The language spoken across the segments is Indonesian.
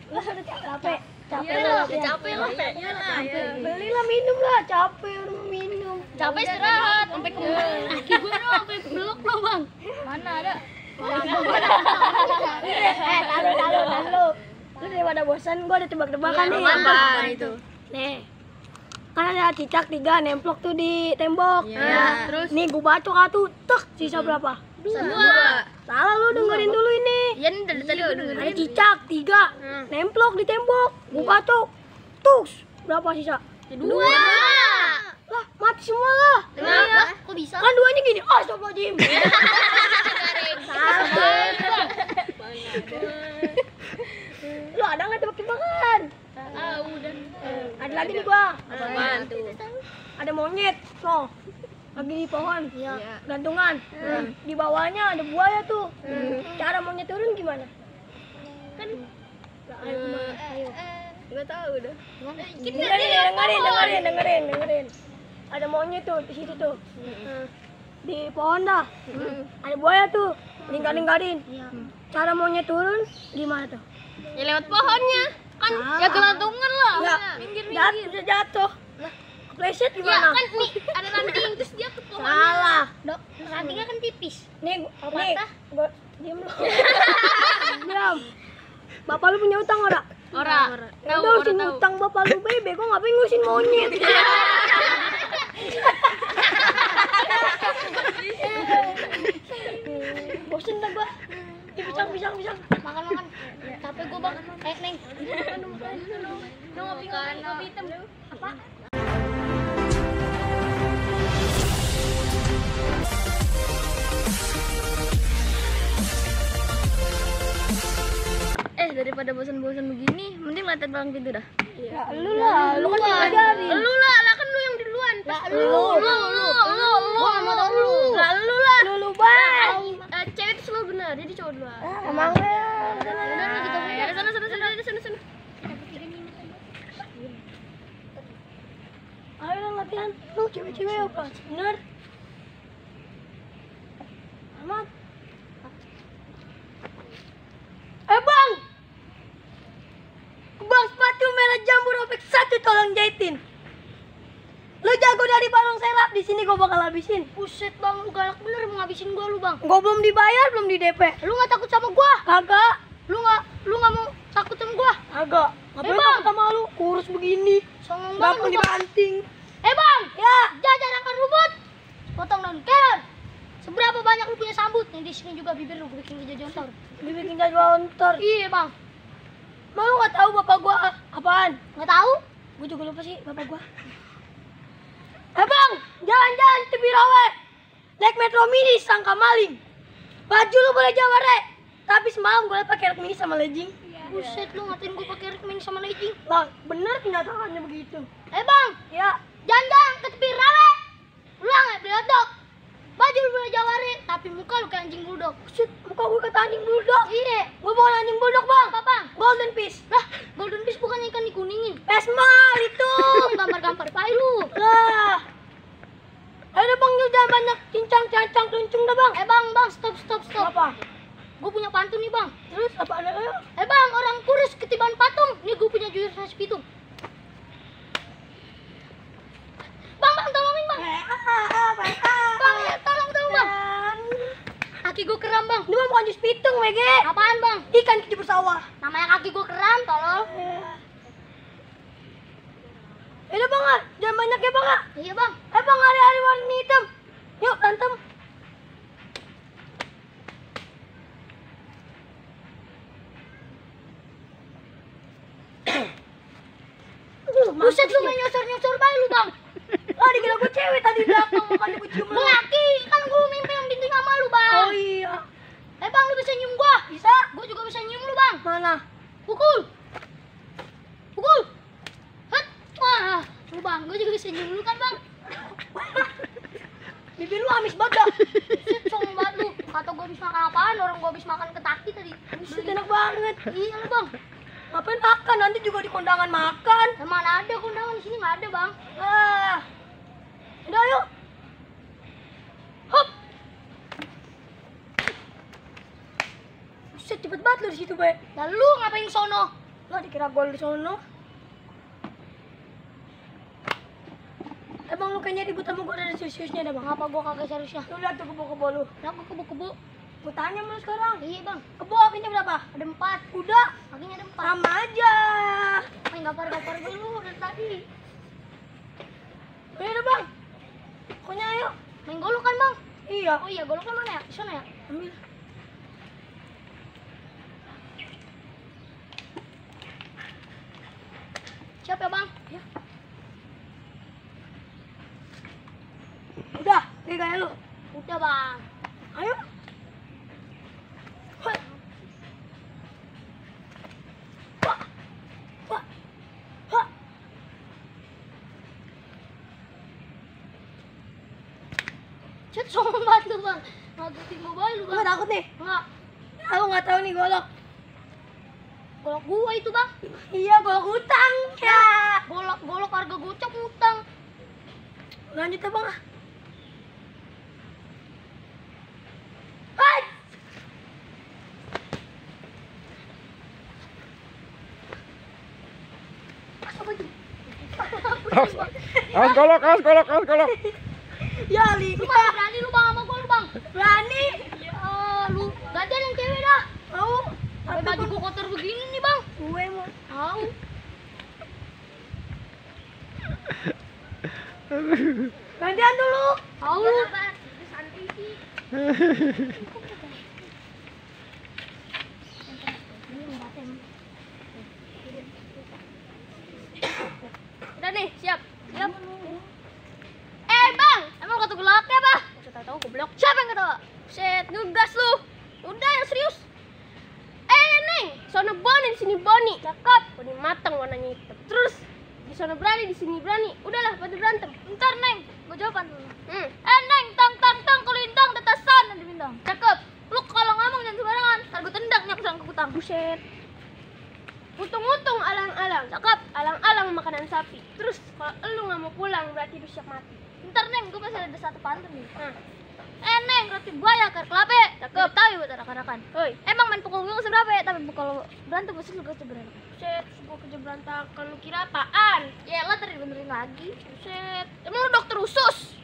Capek. Capek lah. Belilah minum lah, capek udah minum. Capek istirahat sampai kembali. Kaki gue doang sampai belok loh, Bang. Mana ada? Taruh. Lu daripada bosan, gua ada tebak-tebakan nih. Apa itu? Nih. Kan ada cicak 3 nemplok tuh di tembok. Iya. Terus? Nih gua bacok satu, tek, sisa berapa? 2. Salah, lu dengerin dulu ini. Iya nih dari tadi gue dengerin. Ada cicak 3 nemplok di tembok. Gua bacok. Tus, berapa sisa? 2. Lah, mati semua lah. Kenapa? Kok bisa? Kan duanya gini. Astagfirullahaladzim. Lu ada nggak tebak-tebakan? Udah. Ada lagi nih gua. Apaan tuh? Ada monyet, no. Lagi di pohon, gantungan. Di bawahnya ada buaya tuh. Cara monyet turun gimana? Kan ayo. Enggak tahu dah. Dengerin. Ada monyet tuh di situ tuh. Di pohon dah. Ada buaya tuh, lingkarin. Cara monyet turun gimana tuh? Ya lewat pohonnya. Kan ya gelantungan lah. Enggak, Minggir-minggir. jatuh. Kepleset Ya gimana? kan nih ada ranting terus dia ke pohonnya. Salah. Rantingnya kan tipis. Nih, Patah. gua diam lu. Diam. Bapak lu punya utang ora? Ora. Udah urusin utang bapak lu bebe, gua ngapain ngurusin monyet? Bosen dah gua. Pisang. Makan. Capek gua, Bang. Neng. Ngopi hitam. Apa? Daripada bosan-bosan begini, mending latihan palang pintu dah. Ya lu lah, lu kan ngajarin. Lu lah kan lu yang duluan. Lu. Lu bang. Cewek itu selalu benar, jadi cowok duluan. Emangnya. Sana. Ayo lah latihan. Lu cewek-cewek apa? Bener. Amat. Bang, sepatu merah jambu robek 1 tolong jahitin. Lu jago dari balong serap, di sini gua bakal habisin. Buset, Bang, lu galak bener mau ngabisin gua lu, Bang. Gua belum dibayar, belum di DP. Lu nggak takut sama gua? Kagak. Lu nggak mau takut sama gua? Kagak. Ngapain Bang. takut sama lu? Kurus begini. Songong Gak banget pun lu, Bang. dibanting. Bang, Ya. jajan akar rumput. Potong daun kelon. Seberapa banyak lu punya sambut? Nih di sini juga bibir lu gua bikin jajan. Dibikin jadwal ntar. Iya, Bang. Mau lu gak tahu bapak gua apaan? Nggak tahu? Gua juga lupa sih bapak gua. Bang, jalan-jalan tepi rawe. Naik metro mini sangka maling. Baju lu boleh jaware. Tapi semalam gua liat pakai rok mini sama legging. Buset, lu ngatain gua pakai rok mini sama legging. Bang, bener kenyataannya begitu. Bang, Ya, jalan-jalan ke tepi rawe. Pulang beli hotdog. Baju lu boleh jaware, tapi muka lu kayak anjing bulldog. shit, muka gua kata anjing bulldog. Iya. Gua bukan anjing bulldog, Bang. Apa, Bang? Golden fish. Lah, golden fish bukan ikan dikuningin. Pesmal itu. Gambar-gambar pai lu. Lah. Ayo Bang, jangan banyak cincang, tuncung dah, Bang. Bang, stop. Apa? Gue punya pantun nih, Bang. Terus apa ada ayo? Bang, orang kurus ketiban patung. Nih gue punya jurus nasi pitung. Bang, tolongin, Bang. Bang, ya, tolong, Bang. Kaki gue keram, Bang. Ini mah bukan jus pitung, WG. Apaan, Bang? Ikan kecebur sawah. Namanya kaki gue keram, tolong. Ini Bang, jangan banyak ya, Bang. Iya, Bang. Bang, hari-hari warna hitam. Yuk, berantem. Buset, lu main nyosor-nyosor bayi lu, Bang. Ah, dikira gue cewek tadi belakang, makanya gue cium Gue lu. laki, kan gue mimpi yang bintik sama lu, Bang. Oh iya. Bang, lu bisa nyium gua? Bisa? Gue juga bisa nyium lu, Bang. Mana? Pukul. Hut. Wah, lu, Bang, gue juga bisa nyium lu kan, Bang. Bibir lu amis banget dah. Buset, sombong banget lu. Kata gue habis makan apaan, orang gue habis makan ketaki tadi. Buset, enak banget. Iya lu, Bang. Ngapain makan? Nanti juga di kondangan makan. Mana ada kondangan di sini, nggak ada, Bang. Ah. Udah, yuk. Hop. Buset, cepet banget lu di situ, Be. Lalu ngapain sono? Lah dikira gol di sono. Bang, lu kayaknya ribut sama gue ada seriusnya dah, Bang. Ngapa gua kagak seriusnya? Lu lihat tuh kebo-kebo lu. Lah gua kebo-kebo. Gue tanya sama lu sekarang. Iya, Bang. Kebo kakinya berapa? Ada 4. Udah. Kakinya ada 4. Sama aja. Main gapar-gapar dulu dari tadi. Udah, Bang. Pokoknya ayo. Main golokan, Bang. Iya. Oh iya, golokan mana ya? Di sana ya? Ambil. Siap ya, Bang? Ya. Udah, kayak kayak lu. Udah, Bang. Ayo. Hoi. Wah. Wah. Wah. Cet sombong banget lu, Bang. Ngagetin mobile lu, Lu Bang. nggak takut nih? Enggak. Aku nggak tahu nih golok. Golok gua itu, Bang. Iya, golok utang. Ya. Golok harga gocap ngutang. Lanjut ya, Bang. Hai. Awas golok, awas golok, awas golok. Ya, Li. Lu masih berani lu, Bang, sama gua lu, Bang. Berani. Ya, lu gantian yang cewek dah. Mau? Sampai baju gua kotor begini nih, Bang. Gue mau. Tahu. Gantian dulu. Tahu lu. Udah nih, siap. Siap. Bang, emang kata gelaknya, Bah? Saya tahu goblok. Siapa yang ketawa? Set, ngegas lu. Udah yang serius. Neng, sono Boni di sini Boni. Cakep. Boni matang warnanya hitam. Terus di sono berani, di sini berani. Udahlah, pada berantem. Ntar, Neng, gua jawaban dulu. Neng, tang kulintang detasan ada bintang. Cakep. Lu kalau ngomong jangan sembarangan. Ntar gua tendang nyaksan ke kutang. Buset. Utung-utung alang-alang. Cakep. Alang-alang makanan sapi. Terus kalau lu nggak mau pulang berarti lu siap mati. Ntar, Neng, gua masih ada satu pantun nih. Neng, roti buaya kar kelape. Cakep. Tahu buat anak-anakan. Oi, emang main pukul gue seberapa ya? Tapi kalau berantem pasti lu kerja berantakan. Buset, gua kerja berantakan. Lu kira apaan? Ya lah, tadi benerin lagi. Buset, emang lu dokter usus?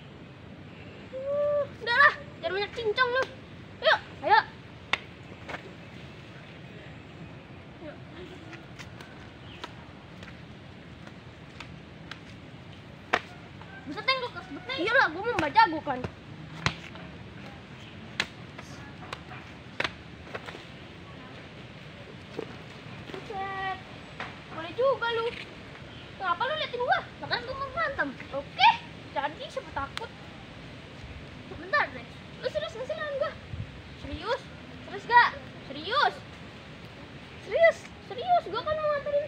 Udah lah, jangan banyak cincong lu. Yuk, ayo. Buset, Neng, lu keras banget, Neng. Iyalah, gua mau baca gua kan. Buset, boleh juga lu. Kenapa lu liatin gua? Bahkan gua mau berantem. Oke, jadi siapa takut? Sebentar deh. Lu serius nggak sih lawan gua? Serius? Serius gak? Serius? Serius? Gua kan mau nganterin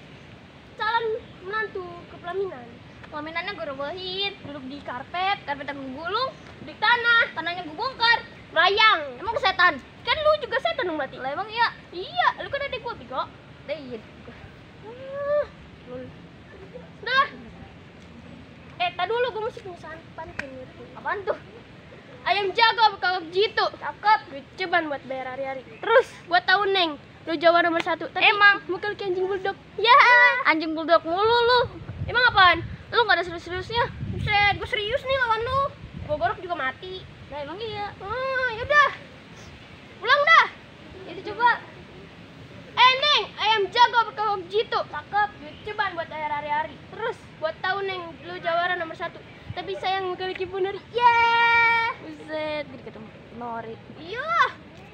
calon menantu ke pelaminan. Pelaminannya gue robohin, duduk di karpet yang gue gulung, di tanahnya gue bongkar, melayang. Emang lu setan? Kan lu juga setan dong berarti. Lah emang iya? Iya, lu kan adik gue, Piko. Iya. Udah. Tak dulu, gue mesti punya pantun gitu. Apaan tuh? Ayam jago bekal jitu. Cakep. Duit ceban buat bayar hari-hari. Terus buat tahu, Neng, lu Jawa nomor 1. Emang muka lu kayak anjing bulldog. Ya, anjing bulldog mulu lu. Emang apaan? Lu gak ada serius-seriusnya? Buset, gue serius nih lawan lu. Gue gorok juga mati. Nah emang iya. Yaudah. Pulang dah. Jadi coba. Neng, ayam jago bekal jitu. Cakep. Duit ceban buat bayar hari-hari. Terus buat tahu, Neng, lu jawara nomor 1. Tapi sayang muka lu kipu nori. Buset, gue ketemu nori. Iya.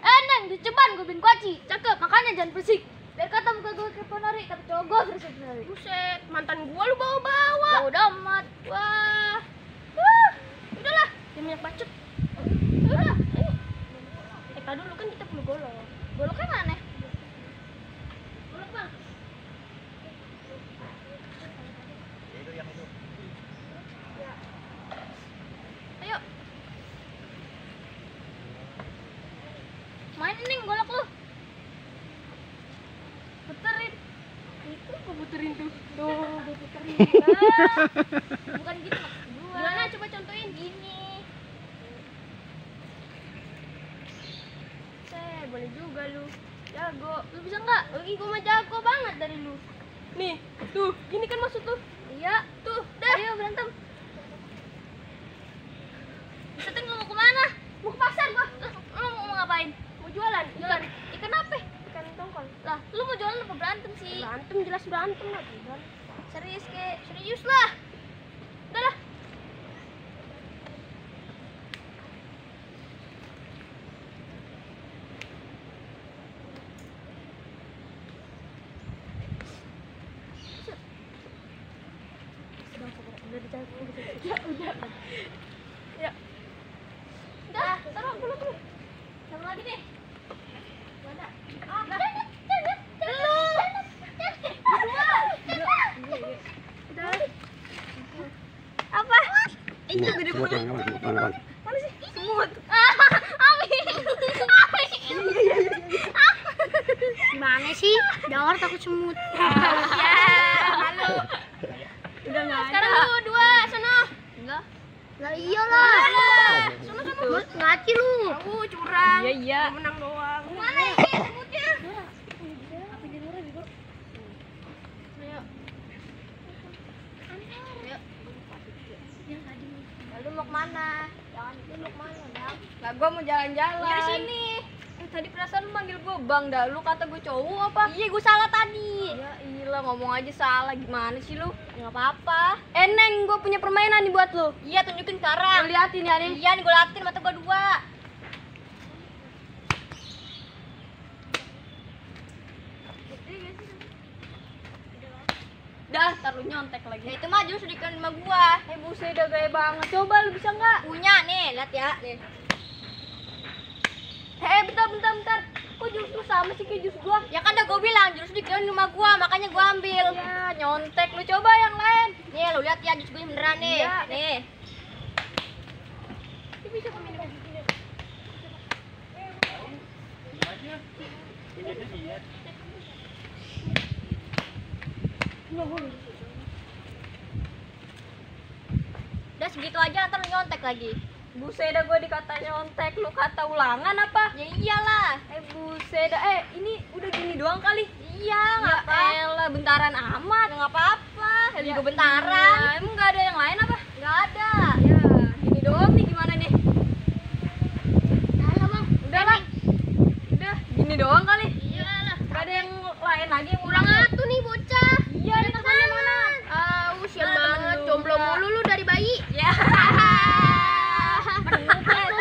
Neng, duit ceban gue bin kuaci. Cakep, makanya jangan bersih. Biar kata muka gue kipu nori, kata cowok gue bersih nori. Buset, mantan gue lu bawa-bawa. Udah amat. Wah. Udahlah, jangan banyak bacot. Udah, ayo. Tadi dulu kan kita perlu golok. Goloknya mana? Golok, Bang. Ya. Ayo. Main nih golok lu. Puterin. Itu gue puterin tuh. Tuh, gue puterin. Bukan gitu maksud gua. Gimana coba contohin gini. Boleh juga lu. Jago. Lu bisa nggak? Gue mah jago banget dari lu. Tuh, ini kan maksud tuh. Iya, tuh. Dah. Ayo berantem. Seteng lu mau kemana? Mau ke pasar gua. Lu mau ngapain? Mau jualan ikan. Ikan apa? Ikan tongkol. Lah, lu mau jualan apa berantem sih? Berantem, jelas berantem lah. Serius kek? Serius lah. Udah lah. Ya udah. Ya. Udah, taruh dulu tuh. Sama lagi deh. Mana? Ah, jangan. Udah. Apa? Itu gede banget. Mana sih? Semut. Gimana sih? Jangan takut semut. Ya, malu. Udah nggak ada. Sekarang lu dua, sono. Enggak. Lah iyalah. Sono. Ngaci lu. Kamu curang. Iya. Menang doang. Mana ini semutnya? Lalu mau kemana? Jangan itu mau kemana, Bang? Lah gua mau jalan-jalan. Ya di sini. Tadi perasaan lu manggil gua Bang dah. Lu kata gua cowok apa? Iya, gue salah tadi. Ya iyalah, ngomong aja salah. Gimana sih lu? Enggak apa-apa. Neng, gua punya permainan nih buat lu. Iya, tunjukin sekarang. Lu liatin ya nih. Iya, nih gue liatin mata gue dua. Dah, ntar lu nyontek lagi. Ya itu mah jurus dikan sama gua. Buset, udah gaya banget. Coba lu bisa nggak? Punya nih, lihat ya. Nih. Bentar. Kok jurus lu sama sih kayak jurus gua? Ya kan udah gue bilang jurus dikan sama gua, makanya gua ambil. Ya, nyontek. Lu coba yang lain. Nih, lu lihat ya jurus gue beneran nih. Iya. Nih. Ini bisa pemain begini. Udah segitu aja ntar lu nyontek lagi. Buset dah, gua dikata nyontek. Lu kata ulangan apa? Ya iyalah. Buset dah. Ini udah gini doang kali. Iya, Ya ngapa? elah, bentaran amat. Enggak apa-apa. Ya Ya, juga bentaran. iya, emang nggak ada yang lain apa? Enggak ada. Ya, gini doang nih, gimana nih? Salah, Bang. Udah lah. Udah, gini doang kali. Iyalah. Gak ada yang lain lagi yang Kurang ulang. atuh nih bocah. Iya, ada temannya mana? Sian Nah, banget, temen lu. jomblo mulu lu dari bayi. Ya.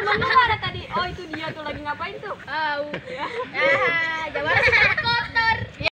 Temen lu ada tadi. Oh, itu dia tuh lagi ngapain tuh? Ya